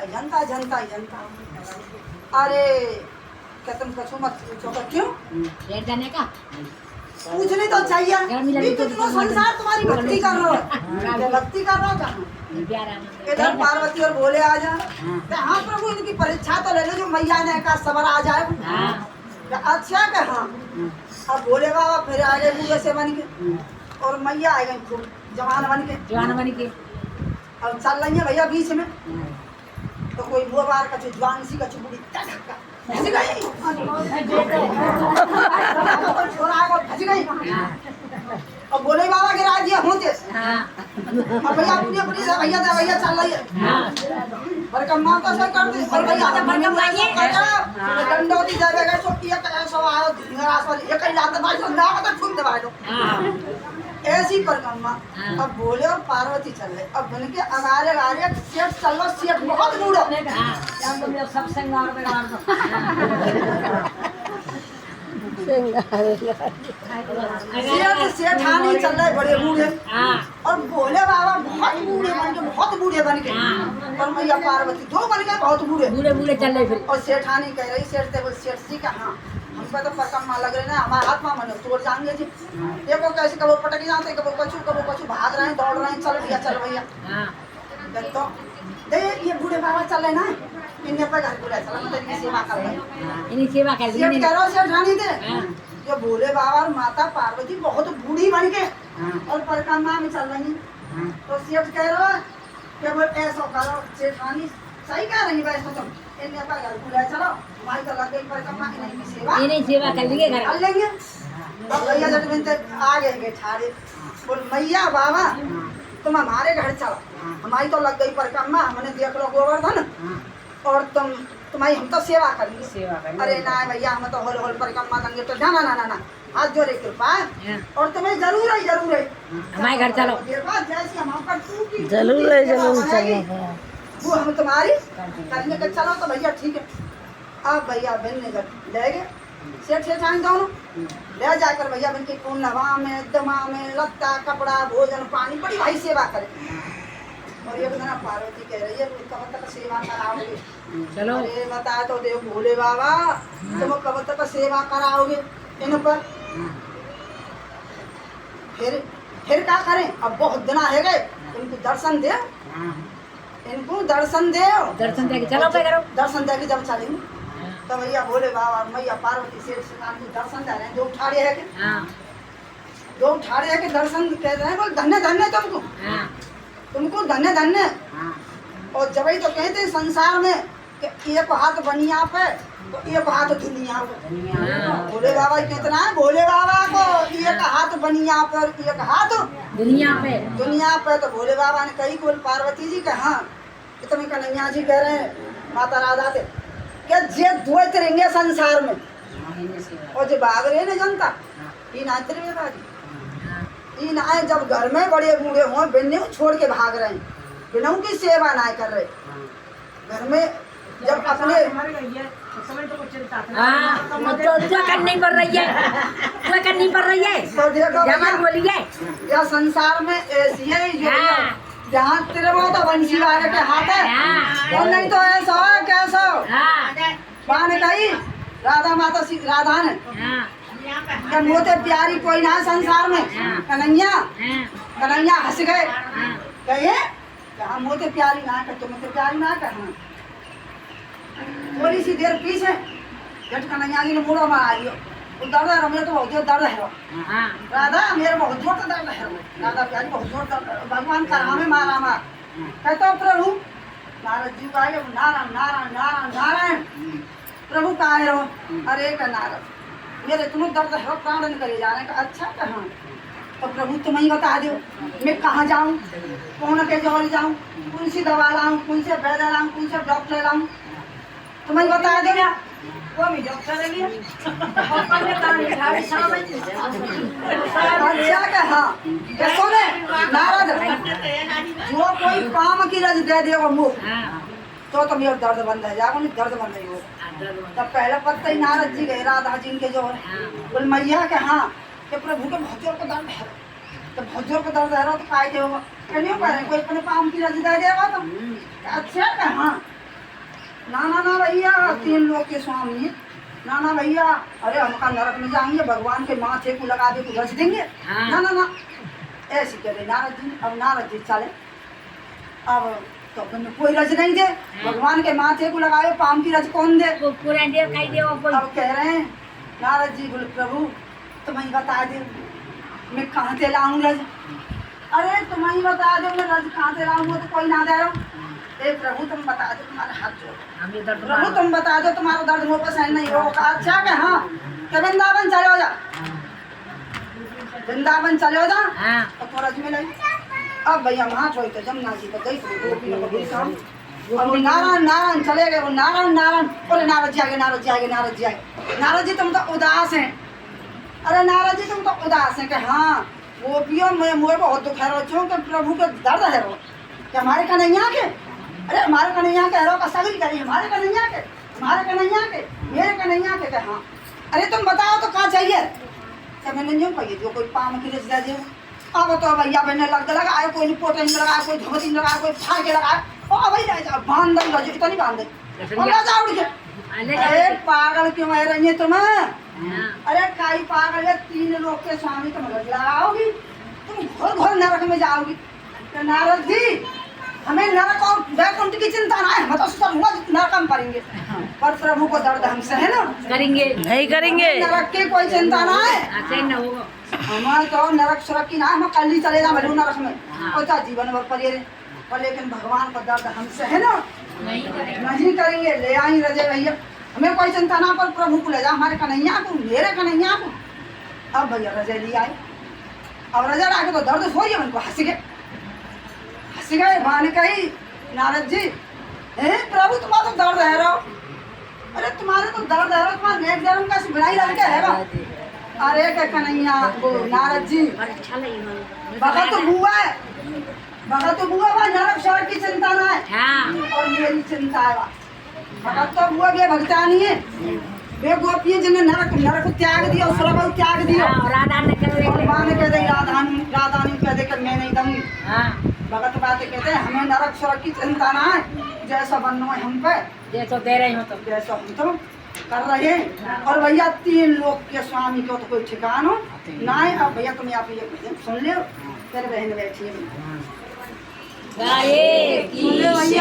जनता जनता जनता। अरे क्या तुम कछु मत पूछो क्यों? रेट जाने का पूछनी तो चाहिए। कितना संसार तुम्हारी भक्ति कर रहा है, क्या भक्ति कर रहा हो कहाँ? इधर पार्वती और भोले आ जाए। हाँ प्रभु इनकी परीक्षा तो ले लो जो मैया ने का सबर आ जाए। अच्छा का हाँ। अब भोले बाबा फिर आ गए बूढ़े से बन के और मैया आ गई खूब जवान बन के। अब चल रही है भैया बीच में तो कोई मुँह बार का जवान सी का चुबड़ी फंस गई। फंस गई और बोले बाबा गिरा दिया होते अब भैया अपनी से भैया चल रही है पर कम माता से कर दे और भैया डंडोती जाएगा छोटी है सो आयो धींगरा सो एक ही लात बाज ना तो ठुक दबा दो ऐसी परिक्रमा। अब भोले और पार्वती चल रहे अब बन के अगारे सेठ चल लो सेठ बहुत बूढ़ो सब श्रृंगार बिगाड़ दो सेठानी चल रहे बड़े बूढ़े और भोले बाबा बहुत बूढ़े बन के और मैया पार्वती दो बन गए बहुत बूढ़े चल रहे फिर और सेठानी कह रही सेठ जी का हाँ हमको तो परिक्रमा लग रहे ना हमारे हाथ में मनो तोड़ जाएंगे जी। देखो कैसे कबो पटक जाते कबो कछु भाग रहे हैं दौड़ रहे हैं चल भैया तो दे ये बूढ़े बाबा चल रहे ना इन्हें पे घर बुलाए चला मतलब इनकी सेवा कर रहे इन्हीं सेवा कर सेठ कह रहा सेठानी थे जो भोले बाबा और माता पार्वती बहुत बूढ़ी बन के और परिक्रमा में चल रही तो सेठ कह रहा कि वो ऐसा करो सेठानी सही कह रही वैसे तुम इन्हें पे घर बुलाए चलो हमारी तो लग गई परिक्रमा इन्हीं सेवा कर लेंगे अब भैया जब आ गए ठाड़े बोल मैया बाबा तुम हमारे घर चलो हमारी तो लग गई परिक्रमा हमने देख लो गोवर्धन और तुम्हारी हम तो सेवा करेंगे। अरे ना भैया हम तो होल परिक्रमा देंगे तो ना हाथ जोड़े कृपा और तुम्हें जरूर है हमारे घर चलो जैसी हम पर जरूर चलो वो हम तुम्हारी करेंगे तो चलो तो भैया ठीक है। अब भैया बहन ने ले गए सेठानी दोनों ले जाकर भैया बहन के नवा में दमा में लत्ता कपड़ा भोजन पानी बड़ी भाई सेवा करे और ये बता पार्वती कह रही है कब तक सेवा कराओगे? चलो अरे बता तो देव भोले बाबा तुम कब तक सेवा कराओगे इन पर? फिर क्या करें अब बहुत दिन है गए इनको दर्शन दे दर्शन दे के चलो पे करो दर्शन दे के जब चलेंगे तो भैया भोले बाबा मैया पार्वती से दर्शन दे रहे हैं जो उठाड़े है के दर्शन कह रहे हैं बोल धन्य तुमको धन्य और जब ही तो कहते संसार में कि एक हाथ बनिया पे तो एक हाथ दुनिया पे भोले बाबा कितना है भोले बाबा को एक हाथ बनिया पर एक हाथ दुनिया पे तो भोले बाबा ने कही बोल पार्वती जी का हाँ कि तुम्हें कन्हैया जी कह रहे हैं माता राधा थे क्या जे द्वैत रहेंगे संसार में और जो भाग रहे ना जनता ये नाचरे बाजी इन आए जब घर में बड़े बूढ़े हों बिन्ने छोड़ के भाग रहे हैं बिनों की सेवा ना कर रहे घर में जब अपने करनी पड़ रही है तो देखो बोलिए या संसार में ऐसी है जहाँ तेरे वो तो बंसी वाले के हाथ है और नहीं तो ऐसा है कैसा माँ ने कही राधा माता राधा ने जब मोते प्यारी कोई ना संसार में कन्हैया हंस गए कहे कहा मोते प्यारी ना कर तुम प्यारी ना कर थोड़ी सी देर पीछे जट कन्हैया जी ने मुड़ो मारा लियो दर्द है मेरे तो बहुत दर्द है राधा मेरे बहुत जोर का दर्द है राधा प्यारी बहुत जोर दर्द भगवान का हमें मारा मार कहता प्रभु नारद जी का नारायण नारायण नारायण नारायण प्रभु कहाँ है रहो अरे का नारद मेरे तुम दर्द है प्राण करे जाने का अच्छा कहाँ तो प्रभु तुम ही बता दो मैं कहाँ जाऊँ कौन के जोड़ जाऊँ कौन सी दवा लाऊँ कौन से वैद्य लाऊँ कौन से डॉक्टर लाऊँ तुम ही बता दो वो भी डॉक्टर है अच्छा का हाँ कैसो ने नारद जो कोई काम की रज दे देगा मुँह तो मेरा दर्द बंद है जाओ नहीं दर्द बंद नहीं हो तब पहले पत्ता ही नारद जी गए राधा जी के जो है बोल मैया के हाँ कि प्रभु के बहुत जोर का दर्द है तो बहुत जोर का दर्द है तो काय देगा नहीं कह रहे कोई अपने काम की रज दे देगा तो अच्छा का हाँ भैया 3 लोग के स्वामी ना ना भैया, अरे हम का नरक में जाएंगे, भगवान के माथे को लगा दे को रच देंगे। हाँ। ना ना ना ऐसी कह रहे नारद जी। अब नारद जी चले, अब तो कोई रज नहीं दे, भगवान के माथे को लगाए पाम की रज कौन दे? वो पूरा देव कही दे वो कोई। अब कह रहे हैं नारद जी, बोले प्रभु तुम ही बता दे मैं कहाँ से लाऊं रज। अरे तुम ही बता दो मैं रज कहाँ से लाऊं, वो तो कोई ना दे रहा। ए प्रभु तुम बता दो, तुम्हारे हाथ जोड़, हम इधर प्रभु तुम बता दो तुम्हारा दर्द मुझ पर सहन नहीं होगा। अच्छा के हाँ के वृंदावन चले हो जा, वृंदावन चले हो जा। हाँ तो थोड़ा सी मिले। अब भैया वहाँ छोड़ तो जमुना जी को गई गोपियों को भी काम। अब वो नारायण नारायण चले गए, वो नारायण नारायण। अरे नारद जी आगे, नारद जी आगे, नारद जी आगे। नारद जी तुम तो उदास हैं। अरे नारद जी तुम तो उदास हैं कि हाँ गोपियों में मुझे बहुत दुख है रो कि प्रभु के दर्द है रो कि हमारे कन्हैया के। अरे हमारे कन्हैया के रो का सगरी करिए, हमारे कन्हैया के, हमारे कन्हैया के, मेरे कन्हैया के हाँ। अरे तुम बताओ तो कहाँ चाहिए? क्या मैंने नहीं कही जो कोई पाम की रच दे। अब तो भैया मैंने लगाए, कोई पोटे नहीं लगाया, कोई धोती नहीं लगाया, कोई फाड़ के लगाया। और अब ही बांध दो रज, इतना नहीं बांध दे। अरे पागल क्यों है रही है तुम? अरे काई पागल है, 3 लोग के स्वामी तुम रज लगाओगी, तुम घोर घोर नरक में जाओगी। तो नारद जी हमें नरक और वैकुंठ की चिंता ना है, हम तो सब नरक में पड़ेंगे, पर प्रभु को दर्द हमसे है ना, करेंगे नहीं करेंगे। नरक की कोई चिंता ना है। अच्छा ही ना होगा। हमारे तो नरक सुरक की ना, हम कल ही चले जा भलू नरक में और चाहे जीवन भर पड़े रहे, पर लेकिन भगवान का दर्द हमसे है ना, नहीं करेंगे। ले आई रजे भैया, हमें कोई चिंता ना, पर प्रभु को ले जा, हमारे कन्हैया को, मेरे कन्हैया को। अब भैया रजे ले आए। अब रजा ला के तो दर्द हो गया, उनको हंस गए मान कही नारद जी, हे प्रभु तुम्हारा तो दर्द है रो। अरे तुम्हारे तो दर्द है रो, तुम्हारे नेक जन्म का बिनाई लग के है रो। अरे के कन्हैया वो नारद जी अच्छा लगी भगत तो बुआ है, भगत तो बुआ बा, नरक स्वर्ग की चिंता ना है। हाँ और मेरी चिंता है बा, भगत तो बुआ के भगता नहीं है, वे गोपियां जिन्हें नरक नरक त्याग दिया और स्वर्ग को त्याग दिया। हाँ, राधा ने कर और माँ ने कह दे राधानी कह दे कि मैं नहीं दूंगी। हाँ भगत बातें कहते हैं हमें नरक स्वर्ग की चिंता ना है, जैसा बनना है हम पे ये तो दे रही हो तो जैसा हम तो कर रहे हैं। और भैया 3 लोग के स्वामी को तो कोई ठिकान हो ना है। अब भैया तुम यहाँ पे सुन लो, तेरे बहन बैठी है गाये सुन लो भैया।